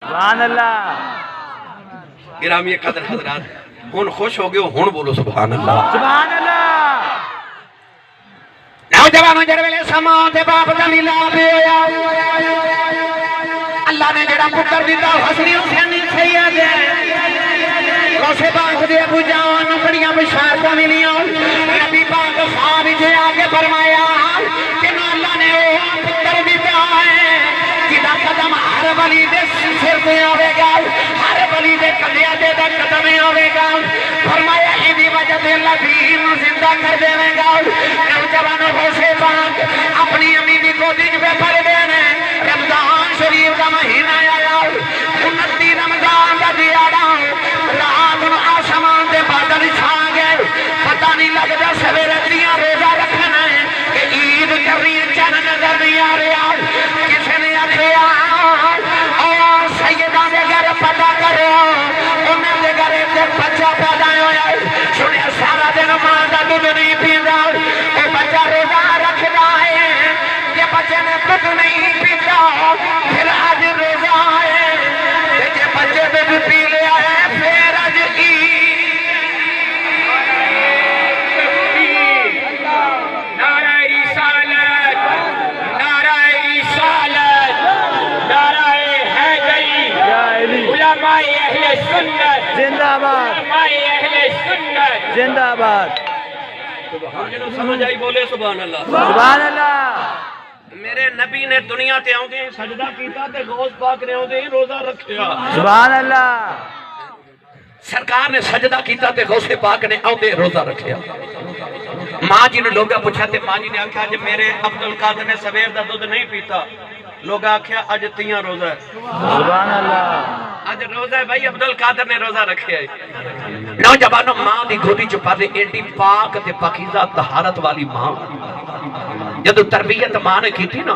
سبحان اللہ گرامی قدر حضرات ہون خوش ہو گئے ہون بولو سبحان اللہ سبحان اللہ نوجوانوں جرویلے سماں دے باپ دا ملاب ہویا اللہ نے جڑا پتر دیتا حسنی حسینی سید روشے پاک دے ابو جان بڑیاں بشارتاں ملیاں نبی پاک صاحب جے آگے فرمایا کہ اللہ نے وہ پتر دیتا ہے جدا قدم ہر ولی دے سر پہ آوے گا ہر ولی دے کندھے دے قدم آوے گا فرمایا ایدی وجہ دے اللہ دین زندہ کر دے گا نوجوانوں روشے پاک اپنی امی بھی گودی پہ پڑھ دینے رمضان شریف کا مہینہ آیا 29 رمضان کا دیاڑا رات نو آسمان دے بادل چھا گئے پتہ نہیں لگتا سویرے دیاں روزہ رکھنا ہے کہ عید کرنی ہے چند نظر نہیں آ رہا کسی نے آخیا اور سیدہ دے گھر پتہ کرو انہیں دے گھر ایک بچہ پیدا ہویا سنیا سارا دن ماں دا دودھ نہیں پیندا اے بچہ روزہ رکھدا ہے کہ بچے نے دودھ نہیں پیندا پھر آج روزہ ہے کہ بچے دودھ پی لیا ہے پھر آج نعرہ رسالت نعرہ رسالت نعرہ حیدری علماء اہل سنت زندہ باد علماء اہل سنت زندہ باد سمجھ آئی بولے سبحان اللہ سبحان اللہ میرے نبی نے دنیا تے آؤں دے سجدہ کیتا تے غوث پاک نے آؤں دے روزہ رکھیا سبحان اللہ سرکار نے سجدہ کیتا تے غوث پاک نے آؤں دے روزہ رکھیا ماں جی نے لوگا پوچھا تے ماں جی نے آکھا جب میرے عبدالقادر نے سویر دا دودھ نہیں پیتا لوگا آکھیا اج تیاں روزہ ہے سبحان اللہ اج روزہ ہے بھائی عبدالقادر نے روزہ رکھیا ہے نوجوانوں ماں دی گودی چھپا دے ایڈی پاک تے پاکیزہ طہارت والی ماں جدو تربیت ماں نے کی تھی نا